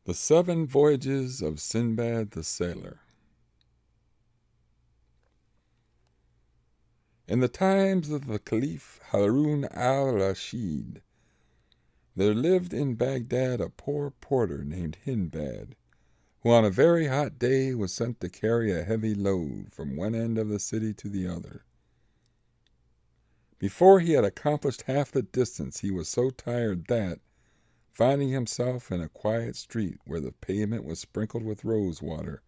The 7 Voyages of Sindbad the Sailor. In the times of the Caliph Harun al-Rashid, there lived in Baghdad a poor porter named Sindbad, who on a very hot day was sent to carry a heavy load from one end of the city to the other. Before he had accomplished half the distance, he was so tired that, finding himself in a quiet street where the pavement was sprinkled with rose water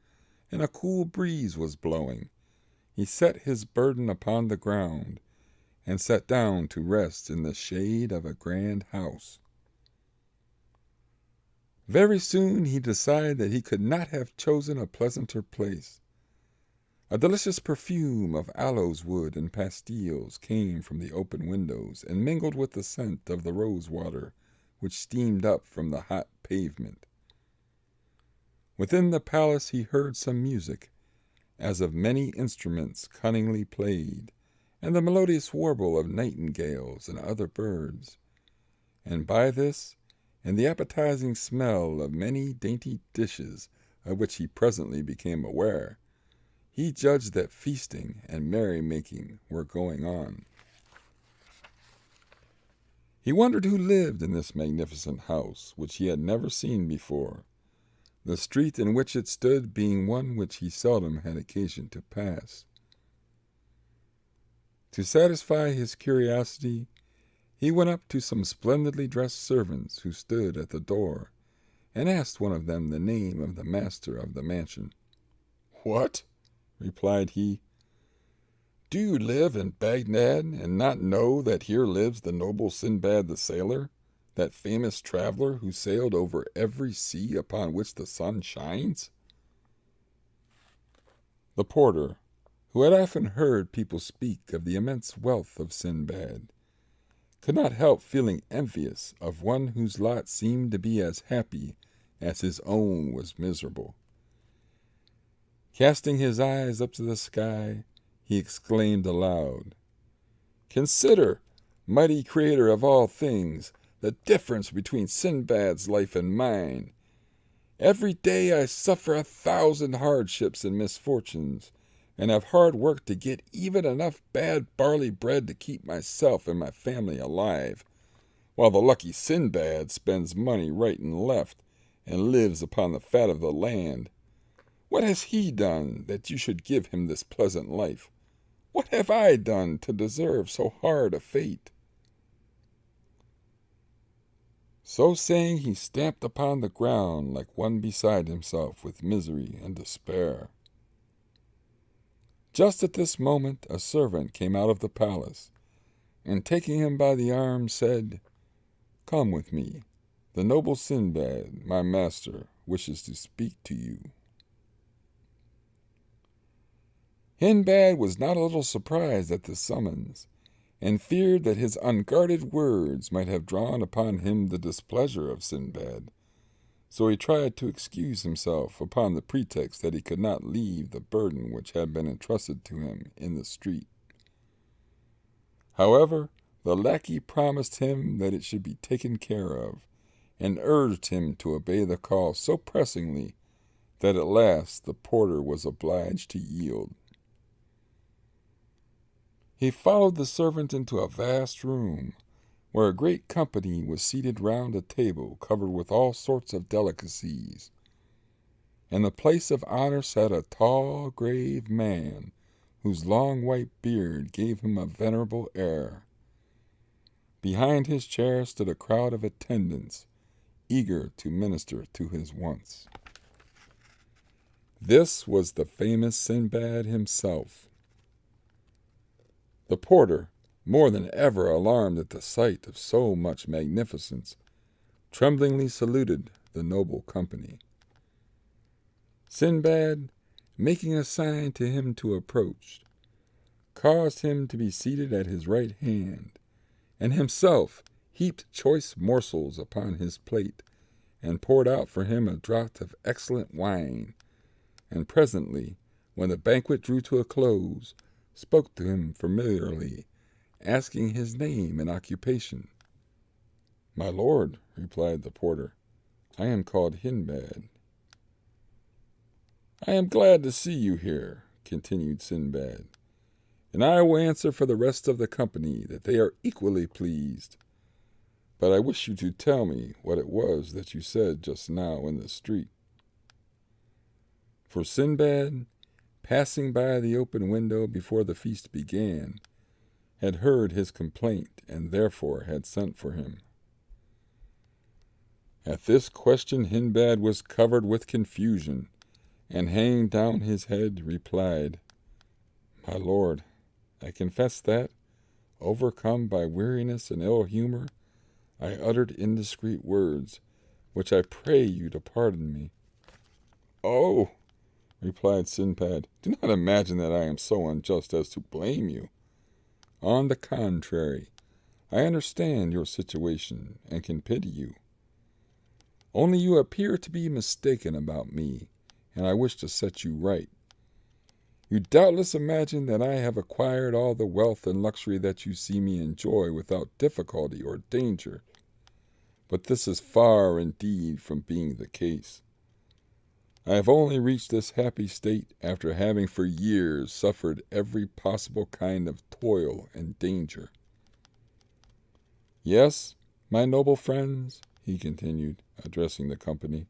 and a cool breeze was blowing, he set his burden upon the ground and sat down to rest in the shade of a grand house. Very soon he decided that he could not have chosen a pleasanter place. A delicious perfume of aloes wood and pastilles came from the open windows and mingled with the scent of the rose water which steamed up from the hot pavement. Within the palace he heard some music, as of many instruments cunningly played, and the melodious warble of nightingales and other birds. And by this, and the appetizing smell of many dainty dishes of which he presently became aware, he judged that feasting and merrymaking were going on. He wondered who lived in this magnificent house, which he had never seen before, the street in which it stood being one which he seldom had occasion to pass. To satisfy his curiosity, he went up to some splendidly dressed servants who stood at the door, and asked one of them the name of the master of the mansion. "What?" replied he. "Do you live in Baghdad, and not know that here lives the noble Sindbad the sailor, that famous traveler who sailed over every sea upon which the sun shines?" The porter, who had often heard people speak of the immense wealth of Sindbad, could not help feeling envious of one whose lot seemed to be as happy as his own was miserable. Casting his eyes up to the sky, he exclaimed aloud, "Consider, mighty creator of all things, the difference between Sindbad's life and mine. Every day I suffer 1,000 hardships and misfortunes, and have hard work to get even enough bad barley bread to keep myself and my family alive, while the lucky Sindbad spends money right and left, and lives upon the fat of the land. What has he done that you should give him this pleasant life? What have I done to deserve so hard a fate?" So saying, he stamped upon the ground like one beside himself with misery and despair. Just at this moment a servant came out of the palace, and taking him by the arm said, "Come with me. The noble Sindbad, my master, wishes to speak to you." Sindbad was not a little surprised at this summons, and feared that his unguarded words might have drawn upon him the displeasure of Sindbad, so he tried to excuse himself upon the pretext that he could not leave the burden which had been entrusted to him in the street. However, the lackey promised him that it should be taken care of, and urged him to obey the call so pressingly that at last the porter was obliged to yield. He followed the servant into a vast room, where a great company was seated round a table covered with all sorts of delicacies. In the place of honor sat a tall, grave man, whose long white beard gave him a venerable air. Behind his chair stood a crowd of attendants, eager to minister to his wants. This was the famous Sindbad himself. The porter, more than ever alarmed at the sight of so much magnificence, tremblingly saluted the noble company. Sindbad, making a sign to him to approach, caused him to be seated at his right hand, and himself heaped choice morsels upon his plate, and poured out for him a draught of excellent wine, and presently, when the banquet drew to a close, spoke to him familiarly, asking his name and occupation. "My lord," replied the porter, I am called Hindbad." "I am glad to see you here," continued Sindbad, "and I will answer for the rest of the company that they are equally pleased. But I wish you to tell me what it was that you said just now in the street." For Sindbad, passing by the open window before the feast began, had heard his complaint and therefore had sent for him. At this question Hindbad was covered with confusion, and hanging down his head, replied, "My lord, I confess that, overcome by weariness and ill humor, I uttered indiscreet words, which I pray you to pardon me." "Oh," replied Sindbad, "do not imagine that I am so unjust as to blame you. On the contrary, I understand your situation and can pity you. Only you appear to be mistaken about me, and I wish to set you right. You doubtless imagine that I have acquired all the wealth and luxury that you see me enjoy without difficulty or danger, but this is far indeed from being the case. I have only reached this happy state after having for years suffered every possible kind of toil and danger. Yes, my noble friends," he continued, addressing the company,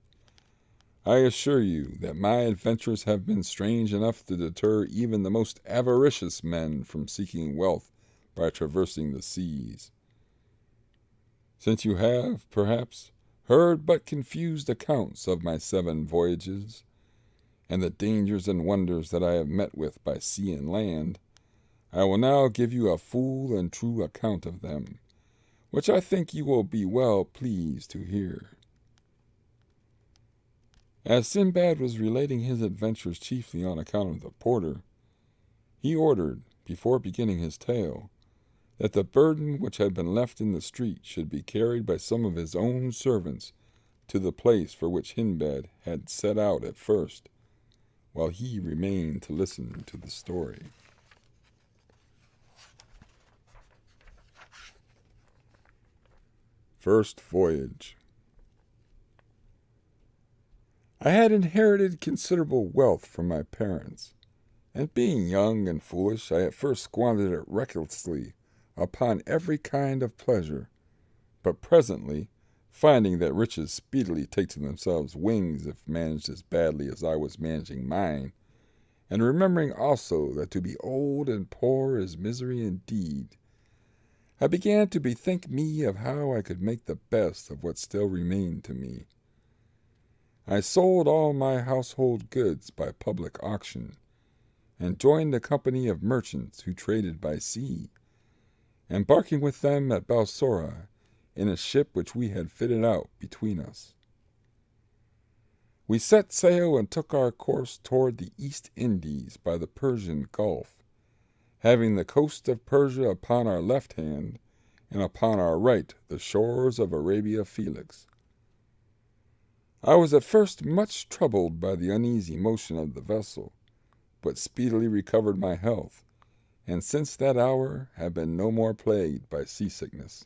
"I assure you that my adventures have been strange enough to deter even the most avaricious men from seeking wealth by traversing the seas. Since you have, perhaps, heard but confused accounts of my 7 voyages, and the dangers and wonders that I have met with by sea and land, I will now give you a full and true account of them, which I think you will be well pleased to hear." As Sindbad was relating his adventures chiefly on account of the porter, he ordered, before beginning his tale, that the burden which had been left in the street should be carried by some of his own servants to the place for which Hindbad had set out at first, while he remained to listen to the story. First Voyage. I had inherited considerable wealth from my parents, and being young and foolish, I at first squandered it recklessly upon every kind of pleasure, but presently, finding that riches speedily take to themselves wings if managed as badly as I was managing mine, and remembering also that to be old and poor is misery indeed, I began to bethink me of how I could make the best of what still remained to me. I sold all my household goods by public auction, and joined a company of merchants who traded by sea, embarking with them at Balsora in a ship which we had fitted out between us. We set sail and took our course toward the East Indies by the Persian Gulf, having the coast of Persia upon our left hand, and upon our right the shores of Arabia Felix. I was at first much troubled by the uneasy motion of the vessel, but speedily recovered my health, and since that hour have been no more plagued by seasickness.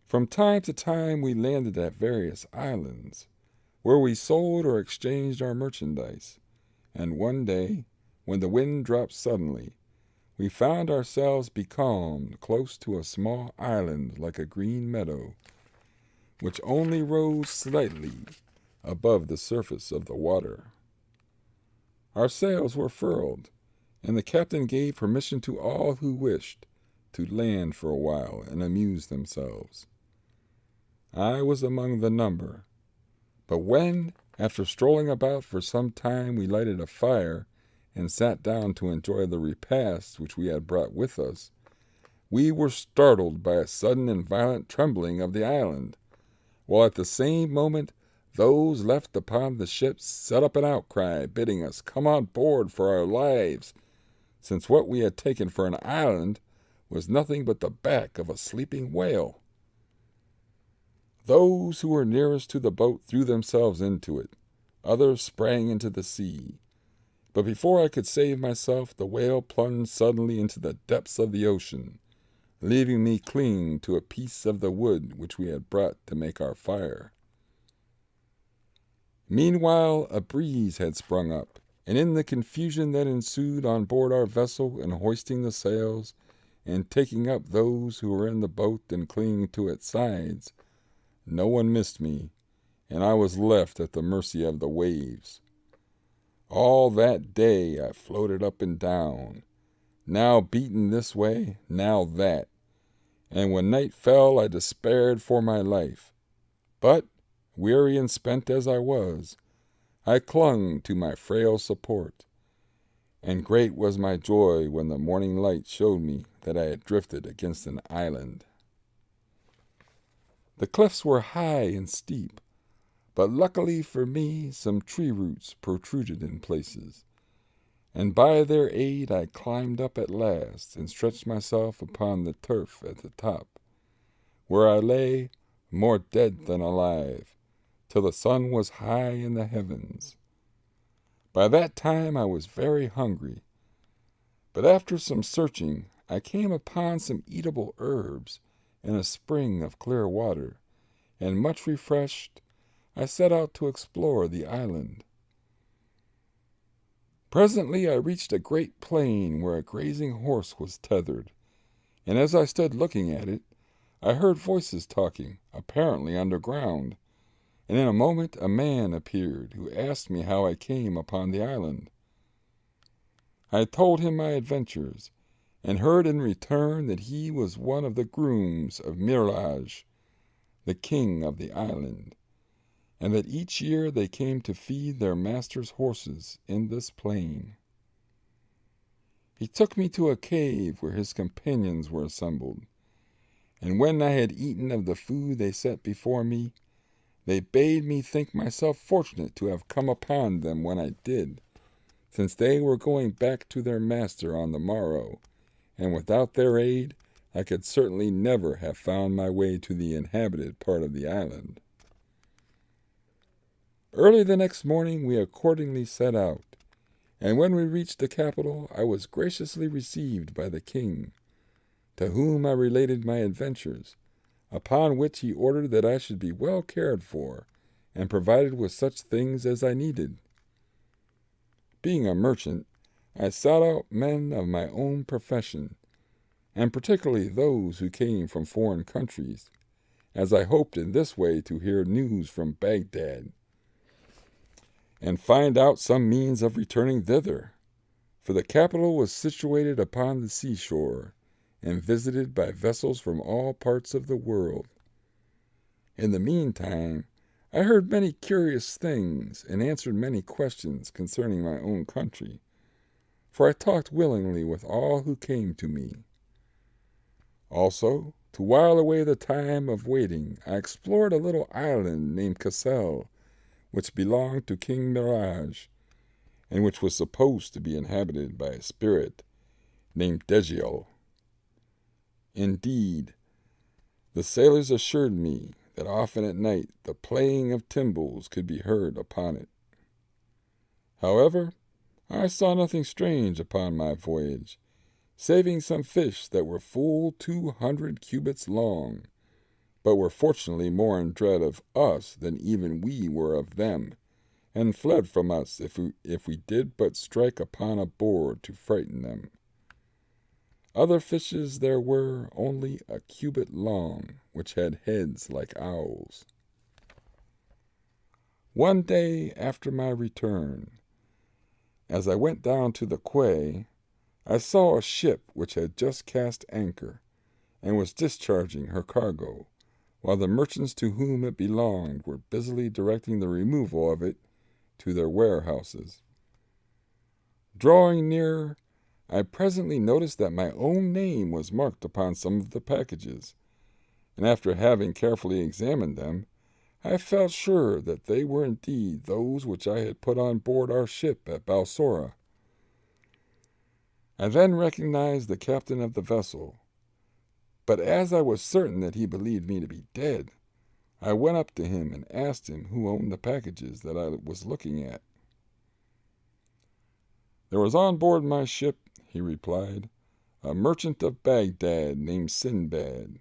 From time to time we landed at various islands, where we sold or exchanged our merchandise, and one day, when the wind dropped suddenly, we found ourselves becalmed close to a small island like a green meadow, which only rose slightly above the surface of the water. Our sails were furled, and the captain gave permission to all who wished to land for a while and amuse themselves. I was among the number, but when, after strolling about for some time, we lighted a fire and sat down to enjoy the repast which we had brought with us, we were startled by a sudden and violent trembling of the island, while at the same moment those left upon the ship set up an outcry, bidding us come on board for our lives, since what we had taken for an island was nothing but the back of a sleeping whale. Those who were nearest to the boat threw themselves into it, others sprang into the sea, but before I could save myself, the whale plunged suddenly into the depths of the ocean, leaving me cling to a piece of the wood which we had brought to make our fire. Meanwhile, a breeze had sprung up, and in the confusion that ensued on board our vessel in hoisting the sails and taking up those who were in the boat and clinging to its sides, no one missed me, and I was left at the mercy of the waves. All that day I floated up and down, now beaten this way, now that, and when night fell I despaired for my life. But, weary and spent as I was, I clung to my frail support, and great was my joy when the morning light showed me that I had drifted against an island. The cliffs were high and steep, but luckily for me some tree roots protruded in places, and by their aid I climbed up at last and stretched myself upon the turf at the top, where I lay more dead than alive, till the sun was high in the heavens. By that time I was very hungry, but after some searching I came upon some eatable herbs and a spring of clear water, and much refreshed, I set out to explore the island. Presently I reached a great plain where a grazing horse was tethered, and as I stood looking at it, I heard voices talking, apparently underground, and in a moment a man appeared who asked me how I came upon the island. I told him my adventures, and heard in return that he was one of the grooms of Mirage, the king of the island, and that each year they came to feed their master's horses in this plain. He took me to a cave where his companions were assembled, and when I had eaten of the food they set before me, they bade me think myself fortunate to have come upon them when I did, since they were going back to their master on the morrow, and without their aid I could certainly never have found my way to the inhabited part of the island. Early the next morning we accordingly set out, and when we reached the capital I was graciously received by the king, to whom I related my adventures, upon which he ordered that I should be well cared for and provided with such things as I needed. Being a merchant, I sought out men of my own profession, and particularly those who came from foreign countries, as I hoped in this way to hear news from Baghdad, and find out some means of returning thither, for the capital was situated upon the seashore, and visited by vessels from all parts of the world. In the meantime, I heard many curious things, and answered many questions concerning my own country, for I talked willingly with all who came to me. Also, to while away the time of waiting, I explored a little island named Cassel, which belonged to King Mirage, and which was supposed to be inhabited by a spirit named Degiel. Indeed, the sailors assured me that often at night the playing of timbrels could be heard upon it. However, I saw nothing strange upon my voyage, saving some fish that were full 200 cubits long, but were fortunately more in dread of us than even we were of them, and fled from us if we did but strike upon a board to frighten them. Other fishes there were only a cubit long, which had heads like owls. One day after my return, as I went down to the quay, I saw a ship which had just cast anchor, and was discharging her cargo, while the merchants to whom it belonged were busily directing the removal of it to their warehouses. Drawing nearer, I presently noticed that my own name was marked upon some of the packages, and after having carefully examined them, I felt sure that they were indeed those which I had put on board our ship at Balsora. I then recognized the captain of the vessel, but as I was certain that he believed me to be dead, I went up to him and asked him who owned the packages that I was looking at. "There was on board my ship," he replied, a merchant of Baghdad named Sindbad.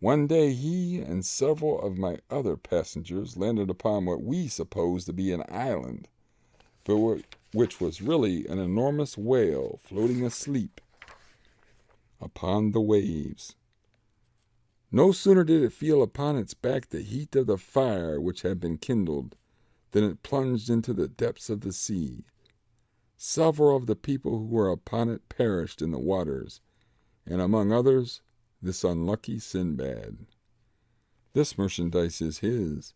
One day he and several of my other passengers landed upon what we supposed to be an island, but which was really an enormous whale floating asleep upon the waves. No sooner did it feel upon its back the heat of the fire which had been kindled than it plunged into the depths of the sea. Several of the people who were upon it perished in the waters, and among others, this unlucky Sindbad. This merchandise is his,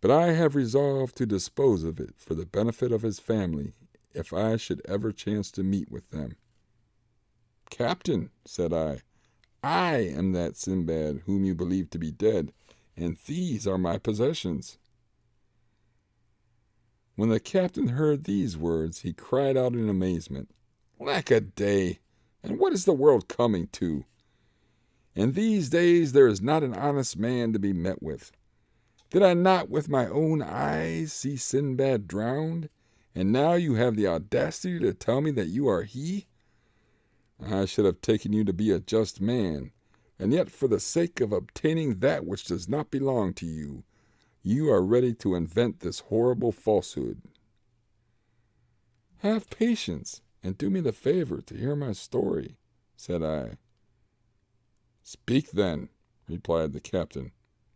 but I have resolved to dispose of it for the benefit of his family, if I should ever chance to meet with them. Captain, said I am that Sindbad whom you believe to be dead, and these are my possessions. When the captain heard these words, he cried out in amazement, Lack-a-day! And what is the world coming to? In these days there is not an honest man to be met with. Did I not with my own eyes see Sindbad drowned, and now you have the audacity to tell me that you are he? I should have taken you to be a just man, and yet for the sake of obtaining that which does not belong to you, you are ready to invent this horrible falsehood. Have patience, and do me the favor to hear my story, said I. Speak then, replied the captain.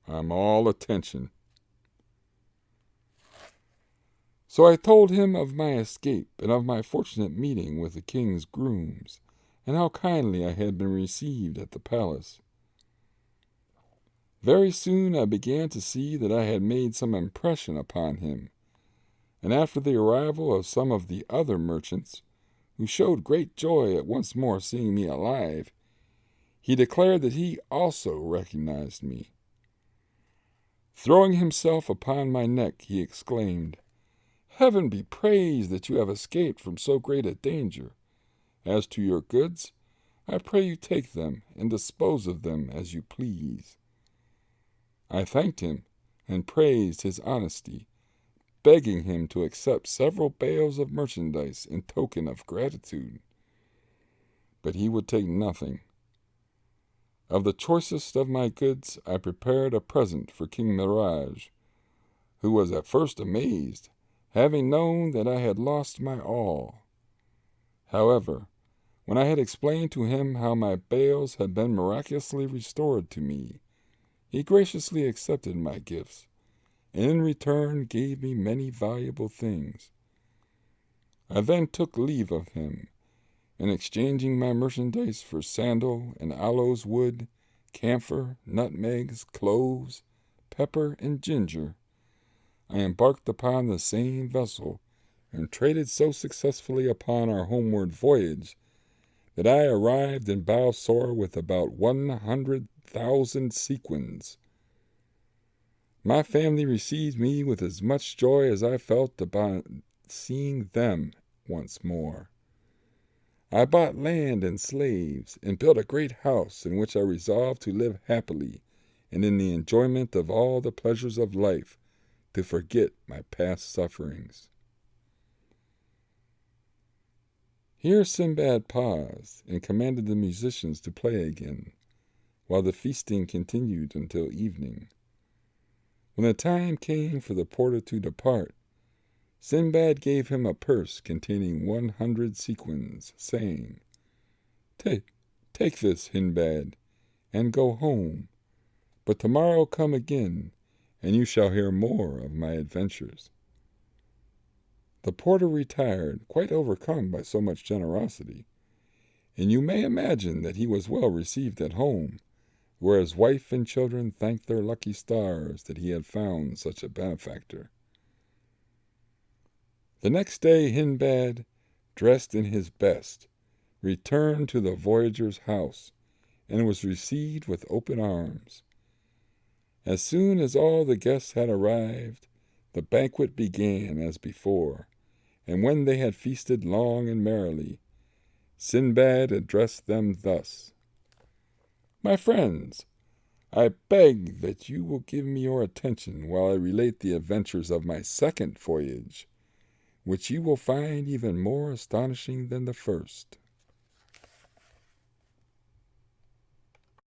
I'm all attention. So I told him of my escape, and of my fortunate meeting with the king's grooms, and how kindly I had been received at the palace. Very soon I began to see that I had made some impression upon him, and after the arrival of some of the other merchants, who showed great joy at once more seeing me alive, he declared that he also recognized me. Throwing himself upon my neck, he exclaimed, Heaven be praised that you have escaped from so great a danger. As to your goods, I pray you take them and dispose of them as you please. I thanked him and praised his honesty, begging him to accept several bales of merchandise in token of gratitude. But he would take nothing. Of the choicest of my goods I prepared a present for King Mirage, who was at first amazed, having known that I had lost my all. However, when I had explained to him how my bales had been miraculously restored to me, he graciously accepted my gifts, and in return gave me many valuable things. I then took leave of him, and exchanging my merchandise for sandal and aloes wood, camphor, nutmegs, cloves, pepper, and ginger, I embarked upon the same vessel, and traded so successfully upon our homeward voyage that I arrived in Balsora with about 100,000 sequins. My family received me with as much joy as I felt upon seeing them once more. I bought land and slaves, and built a great house in which I resolved to live happily, and in the enjoyment of all the pleasures of life, to forget my past sufferings. Here Sindbad paused, and commanded the musicians to play again, while the feasting continued until evening. When the time came for the porter to depart, Sindbad gave him a purse containing 100 sequins, saying, Take this, Hindbad, and go home, but tomorrow come again, and you shall hear more of my adventures. The porter retired, quite overcome by so much generosity, and you may imagine that he was well received at home, where his wife and children thanked their lucky stars that he had found such a benefactor. The next day Hindbad, dressed in his best, returned to the voyager's house, and was received with open arms. As soon as all the guests had arrived, the banquet began as before, and when they had feasted long and merrily, Sindbad addressed them thus, My friends, I beg that you will give me your attention while I relate the adventures of my second voyage, which you will find even more astonishing than the first.